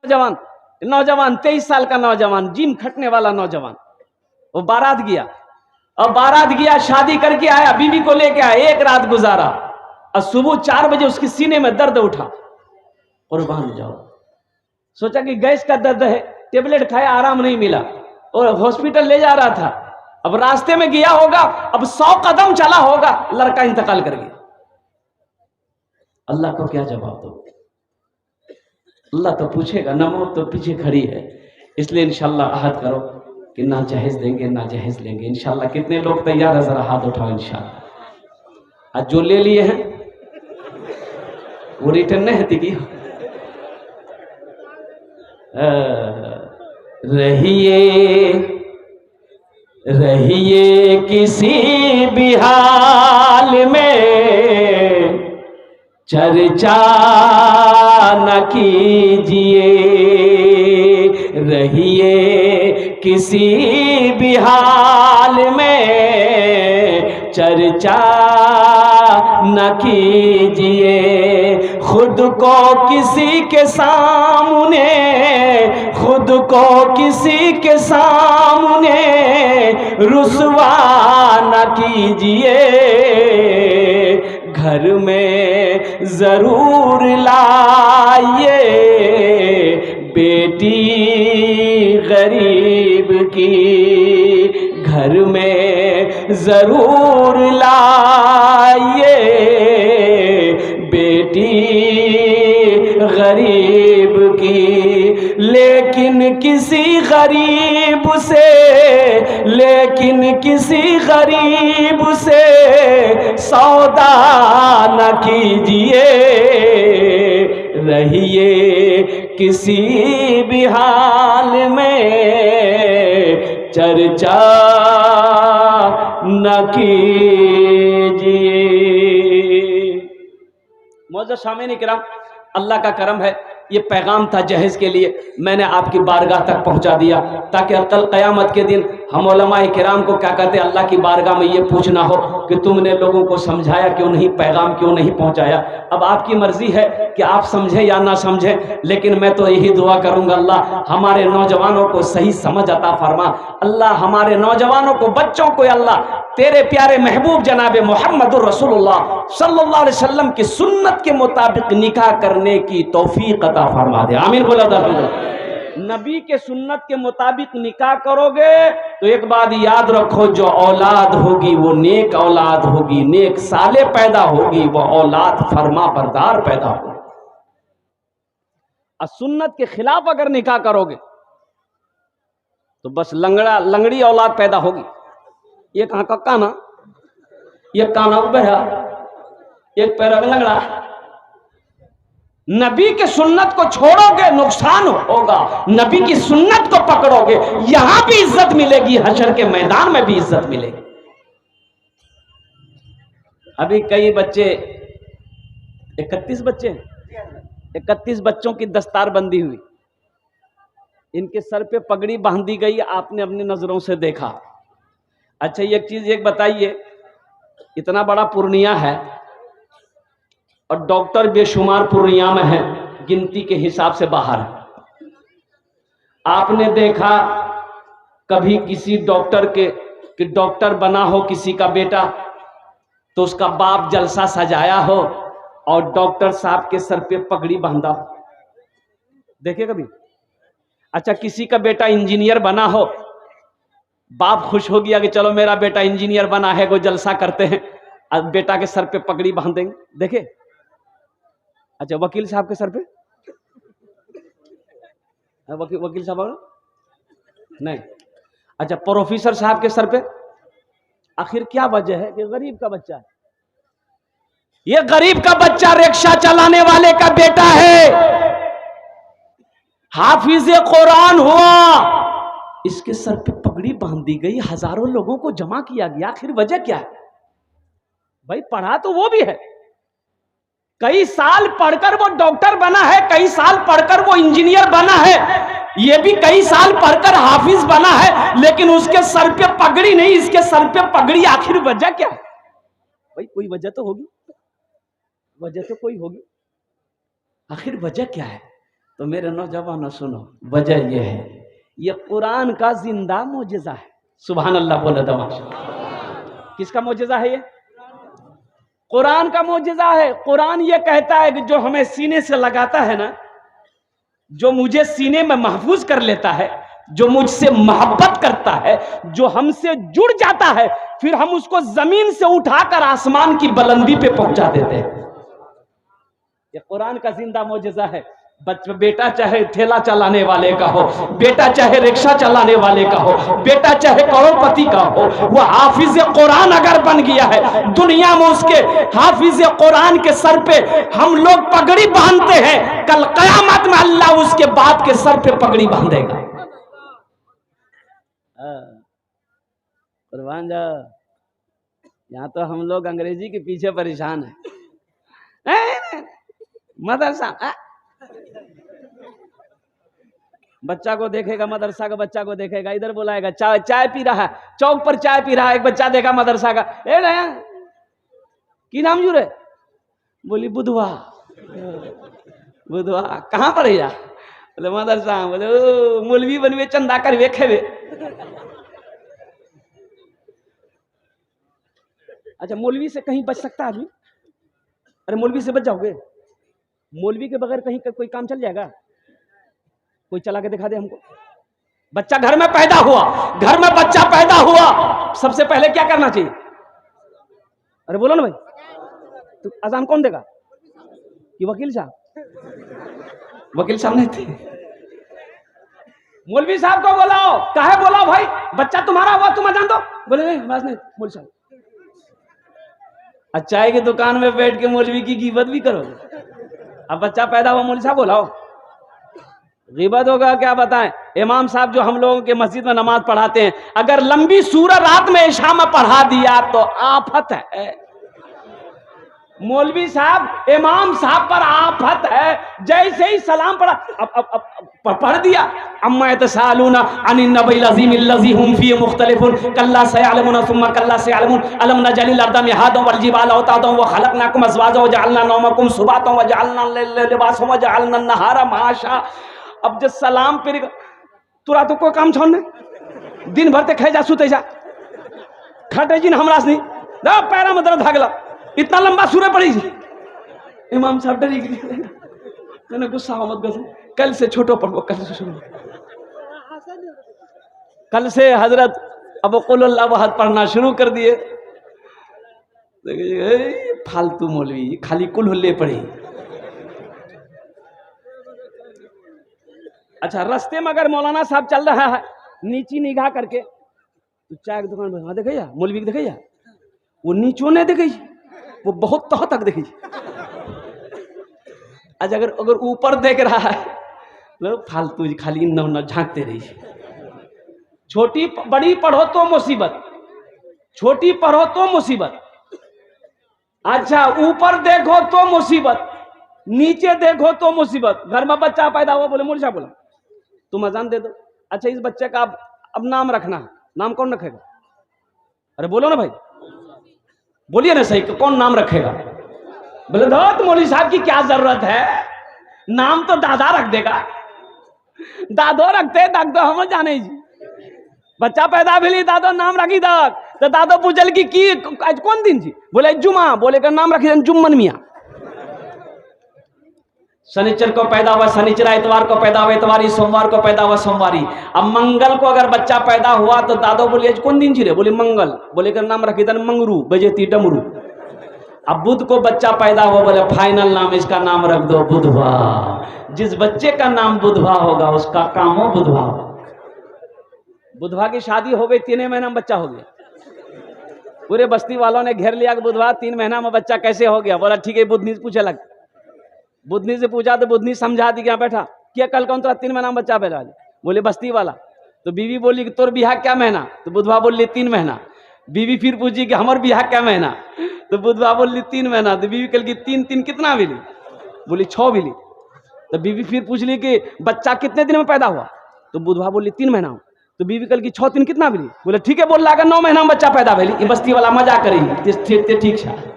नौजवान नौजवान 23 साल का नौजवान, जिम खटने वाला नौजवान, वो बारात गया, और बारात गया, शादी करके आया, बीवी को लेके आया, एक रात गुजारा, और सुबह 4 बजे उसके सीने में दर्द उठा। कुर्बान जाओ, सोचा कि गैस का दर्द है, टेबलेट खाया, आराम नहीं मिला, और हॉस्पिटल ले जा रहा था। अब रास्ते में गया होगा, अब 100 कदम चला होगा, लड़का इंतकाल कर गया। अल्लाह को क्या जवाब दो? अल्लाह तो पूछेगा ना, मौत तो पीछे खड़ी है। इसलिए इंशाल्लाह अहद करो कि ना जहेज देंगे ना जहेज लेंगे इंशाल्लाह। कितने लोग तैयार है, जरा हाथ उठाओ इंशाल्लाह। आज जो ले लिए हैं वो रिटर्न नहीं होती की। रहिए रहिए किसी भी हाल में, चर्चा न कीजिए। रहिए किसी भी हाल में, चर्चा न कीजिए। खुद को किसी के सामने, खुद को किसी के सामने रुसवा न कीजिए। घर में जरूर लाइए बेटी गरीब की, घर में जरूर लाइए बेटी गरीब की। लेकिन किसी गरीब से, लेकिन किसी गरीब से सौदा न कीजिए। रहिए किसी भी हाल में, चर्चा न कीजिए। मौजूद सामने किराम, अल्लाह का करम है, ये पैगाम था जहेज के लिए, मैंने आपकी बारगाह तक पहुंचा दिया, ताकि कल क़यामत के दिन हम उलमाए किराम को क्या कहते हैं, अल्लाह की बारगाह में ये पूछना हो कि तुमने लोगों को समझाया क्यों नहीं, पैगाम क्यों नहीं पहुंचाया। अब आपकी मर्जी है कि आप समझें या ना समझें, लेकिन मैं तो यही दुआ करूंगा, अल्लाह हमारे नौजवानों को सही समझ अता फरमा। अल्लाह हमारे नौजवानों को, बच्चों को अल्लाह तेरे प्यारे महबूब जनाब मुहम्मदुर रसूलुल्लाह सल्लल्लाहु अलैहि वसल्लम की सुन्नत के मुताबिक निकाह करने की तौफीक अता फरमा दे। आमीन बोला था। नबी के सुन्नत के मुताबिक निकाह करोगे तो एक बात याद रखो, जो औलाद होगी वो नेक औलाद होगी, नेक साले पैदा होगी, वो औलाद फरमा बरदार पैदा होगी। और सुन्नत के खिलाफ अगर निकाह करोगे तो बस लंगड़ी औलाद पैदा होगी। ये कहाँ का काना, ये काना बहरा, एक पैर लंगड़ा। नबी के सुन्नत को छोड़ोगे नुकसान होगा, नबी की सुन्नत को पकड़ोगे यहां भी इज्जत मिलेगी, हशर के मैदान में भी इज्जत मिलेगी। अभी कई बच्चे 31 बच्चे 31 बच्चों की दस्तारबंदी हुई, इनके सर पे पगड़ी बांधी गई, आपने अपनी नजरों से देखा। अच्छा एक चीज एक बताइए, इतना बड़ा पूर्णिया है और डॉक्टर बेशुमार पूर्णिया में है, गिनती के हिसाब से बाहर है। आपने देखा कभी किसी डॉक्टर कि डॉक्टर बना हो किसी का बेटा तो उसका बाप जलसा सजाया हो और डॉक्टर साहब के सर पे पगड़ी बांधा हो? देखे कभी? अच्छा किसी का बेटा इंजीनियर बना हो, बाप खुश हो गया कि चलो मेरा बेटा इंजीनियर बना है, वो जलसा करते हैं, अब बेटा के सर पे पगड़ी बांधेंगे, देखे? अच्छा वकील साहब के सर पे वकील साहब नहीं। अच्छा प्रोफेसर साहब के सर पे, आखिर क्या वजह है कि गरीब का बच्चा है, ये गरीब का बच्चा रिक्शा चलाने वाले का बेटा है, हाफिज कुरान हुआ, इसके सर पे पगड़ी बांध दी गई, हजारों लोगों को जमा किया गया। आखिर वजह क्या है भाई? पढ़ा तो वो भी है, कई साल पढ़कर वो डॉक्टर बना है, कई साल पढ़कर वो इंजीनियर बना है, ये भी कई साल पढ़कर हाफिज बना है, लेकिन उसके सर पे पगड़ी नहीं, इसके सर पे पगड़ी। आखिर वजह क्या है भाई? कोई वजह तो होगी, वजह तो कोई होगी, आखिर वजह क्या है? तो मेरे नौजवानों सुनो, वजह यह है, ये कुरान का जिंदा मोजिजा है। सुभान अल्लाह बोले तो किसका मोजिजा है? ये कुरान का मोजिजा है। कुरान ये कहता है कि जो हमें सीने से लगाता है ना, जो मुझे सीने में महफूज कर लेता है, जो मुझसे मोहब्बत करता है, जो हमसे जुड़ जाता है, फिर हम उसको जमीन से उठाकर आसमान की बुलंदी पे पहुंचा देते हैं। ये कुरान का जिंदा मोजिजा है। बेटा चाहे ठेला चलाने वाले का हो, बेटा चाहे रिक्शा चलाने वाले का हो, बेटा चाहे करोड़पति का हो, वो हाफिज कुरान अगर बन गया है, दुनिया में उसके हाफिज कुरान के सर पे हम लोग पगड़ी बांधते हैं, कल कयामत में अल्लाह उसके बाप के सर पे पगड़ी बांधेगा। कुर्बान जाओ, यहाँ तो हम लोग अंग्रेजी के पीछे परेशान है। मदरसा बच्चा को देखेगा, मदरसा का बच्चा को देखेगा, इधर बुलाएगा, चाय पी रहा है, चौक पर चाय पी रहा है, एक बच्चा देखा मदरसा का, ए नया की नाम जुड़े? बोली बुधवा। बुधवा कहाँ पर है यार? बोले मदरसा। बोले ओ मौलवी बनवे, चंदा कर वे खेवे। अच्छा, मौलवी से कहीं बच सकता आदमी? अरे मौलवी से बच जाओगे? मौलवी के बगैर कहीं कोई काम चल जाएगा? कोई चला के दिखा दे हमको। बच्चा घर में पैदा हुआ, घर में बच्चा पैदा हुआ, सबसे पहले क्या करना चाहिए? अरे बोलो ना भाई, तो अजान कौन देगा? कि वकील साहब? वकील साहब नहीं थे, मौलवी साहब को बुलाओ। काहे बुलाओ भाई? बच्चा तुम्हारा हुआ, तुम अजान दो। बोले नहीं, बस नहीं मौलवी साहब। चाय की दुकान में बैठ के मौलवी की गीबत भी करोगे? अब बच्चा पैदा हुआ, मौलवी साहब बुलाओ। गिबत होगा क्या बताएं? इमाम साहब जो हम लोगों के मस्जिद में नमाज पढ़ाते हैं, अगर लंबी सूरत रात में इशा में पढ़ा दिया तो आफत है। मौलवी साहब, इमाम साहब पर आफत है। जैसे ही सलाम पढ़ा, अब पढ़ दिया, अम्मा यतसालूना अनिन नबील अज़ीम अल्लज़ी हुम फीहि मुख्तलिफून कल्ला सयअलमून सुम्मा कल्ला सयअलमून अलम नजलिल अर्दा मिहादा वल जिबाला औतादा व खलक़नाकुम अज़वाजा व जअलना नौमकुम सुबाता व जअलना लैला लिबासा व जअलना नहारा माशा। अब जब सलाम फिर तुरा तो कोई काम छोड़ने, दिन भर ते खाई जा सुते जा, खटे जिन हमरा से ना पैरा में दर्द भागला, इतना लंबा सूर्य पड़ी जी। इमाम साहब डरी गए, मैंने गुस्सा हो मत गए, कल से छोटो पढ़ो, कल से शुरू, कल से हजरत अब कुल अल्लाह अहद पढ़ना शुरू कर दिए। फालतू मौलवी खाली कुल हुल्ले पढ़ी। अच्छा, रास्ते में अगर मौलाना साहब चल रहा है नीची निगाह करके, तो चाय की दुकान पर देखे जा मौलवी के देखे जा, वो नीचों नहीं देखे, वो बहुत तह तक देखे। अच्छा, अगर ऊपर देख रहा है, लोग फालतू खाली न झांकते रही। छोटी बड़ी पढ़ो तो मुसीबत, छोटी पढ़ो तो मुसीबत। अच्छा, ऊपर देखो तो मुसीबत, नीचे देखो तो मुसीबत। घर में बच्चा पैदा हुआ, बोले मौलवी साहब बोला तुम अजान दे दो। अच्छा, इस बच्चे का अब नाम रखना, नाम कौन रखेगा? अरे बोलो ना भाई, बोलिए ना सही, कौन नाम रखेगा? बोले तो मौलवी साहब की क्या जरूरत है, नाम तो दादा रख देगा। दादो रखते दादो हम जाने जी, बच्चा पैदा भेली दादो नाम रखी दक, तो दादो पूछल की आज कौन दिन जी? बोले जुमा। बोले का नाम रखी जुम्मन मियाँ। शनिचर को पैदा हुआ शनिचर, इतवार को पैदा हुआ इतवारी, सोमवार को पैदा हुआ सोमवारी। अब मंगल को अगर बच्चा पैदा हुआ तो दादो बोले आज कौन दिन जी रे? बोले मंगल। बोले का नाम रखी दन मंगरू, बजेती डमरू। अब बुध को बच्चा पैदा हुआ, बोले फाइनल नाम इसका नाम रख दो बुधवा। जिस बच्चे का नाम बुधवा होगा उसका काम हो बुधवा। बुधवा की शादी हो गई, 3 महीना में बच्चा हो गया। पूरे बस्ती वालों ने घेर लिया कि बुधवा 3 महीना में बच्चा कैसे हो गया? बोला ठीक है, बुधनी से पूछे लग। बुधनी से पूछा तो बुधनी समझा दी, क्या बैठा क्या कल कौन तो 3 महीना में बच्चा पैदा? बोले बस्ती वाला। तो बीवी बोली कि तोर बिहार क्या महीना? तो बुधवा बोली 3 महीना। बीवी फिर पूछी कि हमार बिहार क्या महीना? तो बुधवा बोली 3 महीना। तो बीवी कल की 3 कितना मिली? बोली 6 मिली। तो बीवी फिर पूछ ली कि बच्चा कितने दिन में पैदा हुआ? तो बुधवा बोली 3 महीना। तो बीवी कल की 6 दिन कितना मिली? बोले ठीक है, बोल रहा 9 महीना में बच्चा पैदा भेली। बस्ती वाला मजा करेगी ठीक है।